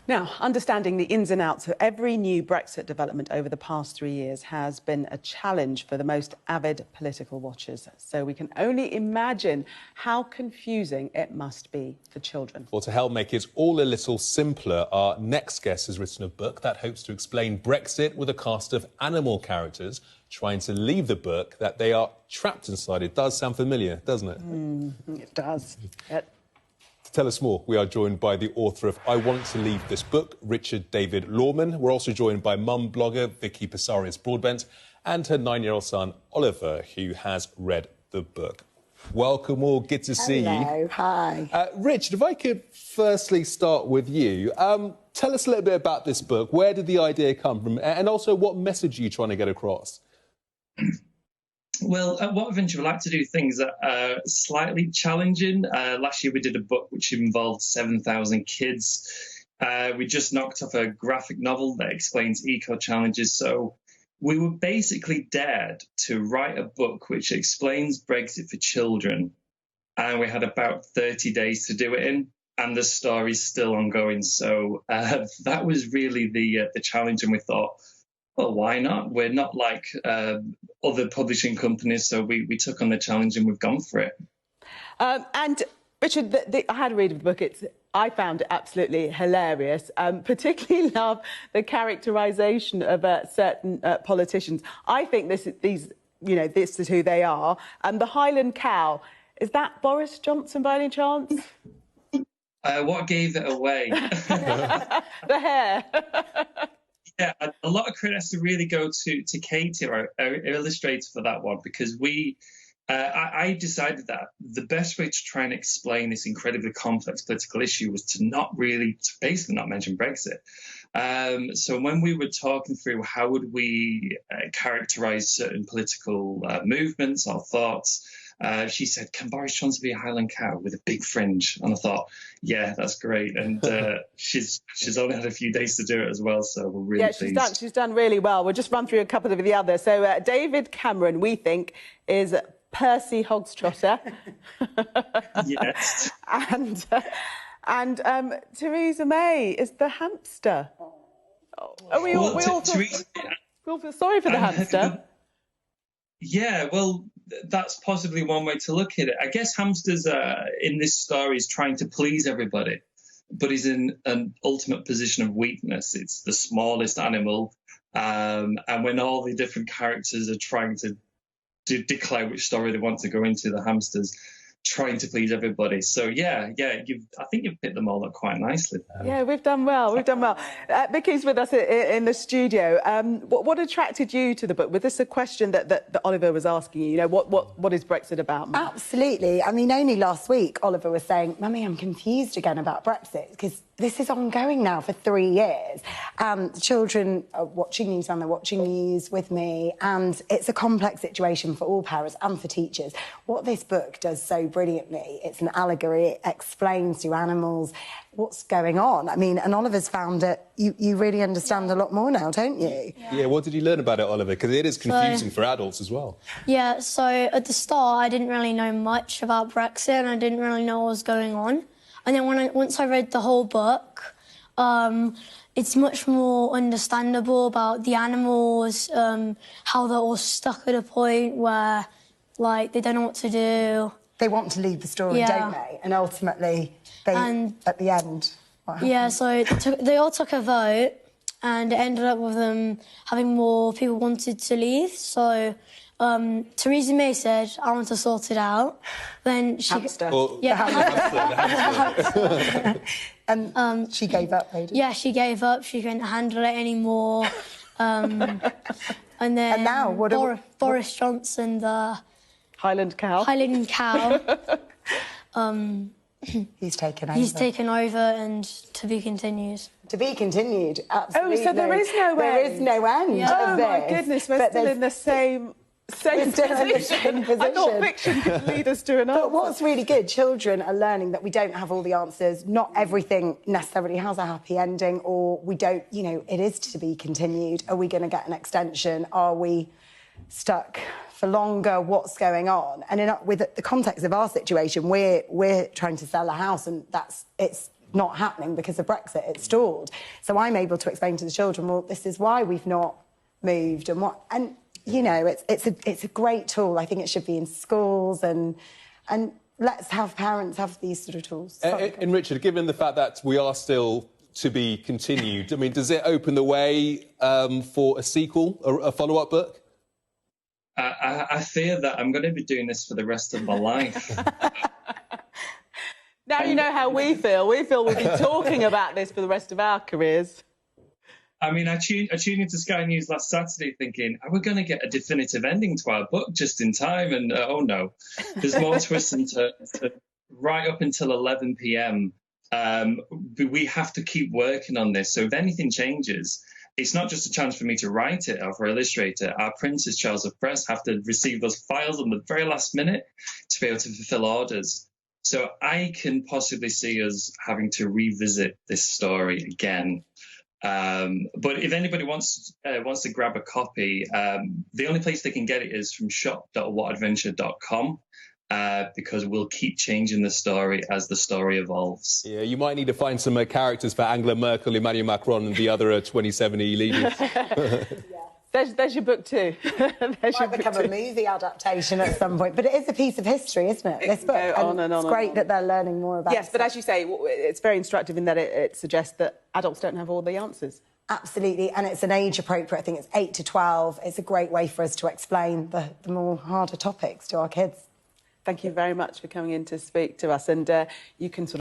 Now, understanding the ins and outs of every new Brexit development over the past 3 years has been a challenge for the most avid political watchers. So we can only imagine how confusing it must be for children. Well, to help make it all a little simpler, our next guest has written a book that hopes to explain Brexit with a cast of animal characters trying to leave the book that they are trapped inside. It does sound familiar, doesn't it? It does. To tell us more, we are joined by the author of I Want to Leave This Book, Richard David Lawman. We're also joined by mum blogger Vicky Pisarius-Broadbent and her 9-year-old son, Oliver, who has read the book. Welcome all, good to see you. Hello, hi. Richard, if I could firstly start with you. Tell us a little bit about this book. Where did the idea come from? And also, what message are you trying to get across? Well, at What Adventure, we like to do things that are slightly challenging. Last year we did a book which involved 7,000 kids. We just knocked off a graphic novel that explains eco-challenges. So we were basically dared to write a book which explains Brexit for children. And we had about 30 days to do it in. And the story's still ongoing. So that was really the challenge. And we thought, well, why not? We're not like other publishing companies, so we took on the challenge and we've gone for it. And Richard, I had a read of the book. I found it absolutely hilarious. Particularly love the characterisation of certain politicians. I think this is who they are. And the Highland cow, is that Boris Johnson by any chance? What gave it away? The hair. Yeah, a lot of credit has to really go to Katie, our illustrator, for that one, because I decided that the best way to try and explain this incredibly complex political issue was to basically not mention Brexit. So when we were talking through how would we characterise certain political movements or thoughts, she said, can Boris Johnson be a Highland cow with a big fringe? And I thought, yeah, that's great. And she's only had a few days to do it as well, so we're really pleased. She's done really well. We'll just run through a couple of the others. So David Cameron, we think, is Percy Hogstrotter. Yes. and Theresa May is the hamster. We all feel sorry for the hamster. Yeah, well, that's possibly one way to look at it. I guess hamsters in this story is trying to please everybody, but he's in an ultimate position of weakness. It's the smallest animal, and when all the different characters are trying to declare which story they want to go into, the hamsters trying to please everybody. So yeah, I think you've picked them all up quite nicely. Yeah, we've done well. Vicky's with us in the studio. What attracted you to the book? Was this a question that Oliver was asking you? You know, what is Brexit about, Mum? Absolutely. I mean, only last week Oliver was saying, Mummy, I'm confused again about Brexit, because this is ongoing now for 3 years. The children are watching news and they're watching news with me, and it's a complex situation for all parents and for teachers. What this book does so brilliantly, it's an allegory, it explains to animals what's going on. I mean, and Oliver's found that you really understand a lot more now, don't you? Yeah, what did you learn about it, Oliver? Because it is confusing for adults as well. Yeah, so at the start I didn't really know much about Brexit and I didn't really know what was going on. And then once I read the whole book, it's much more understandable about the animals, how they're all stuck at a point where, like, they don't know what to do. They want to leave the story, don't they? And ultimately, at the end, what happens? Yeah, so they all took a vote, and it ended up with them having more people wanted to leave. So Theresa May said, I want to sort it out. Then she... Hamster. Hamster. And she gave up, didn't she? Yeah, she gave up. She couldn't handle it anymore. And then... And now, Boris Johnson, the... Highland cow. He's taken over. He's taken over, and to be continued. To be continued, absolutely. Oh, so there is no end? There is no end of this. Oh, my goodness, we're still in the same position. I thought fiction could lead us to an answer. But what's really good, children are learning that we don't have all the answers. Not everything necessarily has a happy ending, or we don't, you know, it is to be continued. Are we going to get an extension? Are we stuck for longer? What's going on? And with the context of our situation, we're trying to sell a house, and not happening because of Brexit. It's stalled. So I'm able to explain to the children, well, this is why we've not moved and you know, it's a great tool. I think it should be in schools and let's have parents have these sort of tools. And Richard, given the fact that we are still to be continued, I mean, does it open the way for a sequel, a follow-up book? I fear that I'm going to be doing this for the rest of my life. Now you know how we feel. We feel we'll be talking about this for the rest of our careers. I mean, I tuned into Sky News last Saturday thinking, are we going to get a definitive ending to our book just in time? And oh no, there's more twists and turns right up until 11 p.m. We have to keep working on this. So if anything changes, it's not just a chance for me to write it or for illustrate it. Our printers, Charles of Press, have to receive those files on the very last minute to be able to fulfill orders. So I can possibly see us having to revisit this story again. But if anybody wants to grab a copy, the only place they can get it is from shop.whatadventure.com. Because we'll keep changing the story as the story evolves. Yeah, you might need to find some characters for Angela Merkel, Emmanuel Macron and the other 2070 leaders. There's your book too. It might become a movie adaptation at some point, but it is a piece of history, isn't it? This book. It's great that they're learning more about it. Yes, but as you say, it's very instructive in that it suggests that adults don't have all the answers. Absolutely, and it's an age appropriate. I think it's 8 to 12. It's a great way for us to explain the more harder topics to our kids. Thank you very much for coming in to speak to us, and you can sort of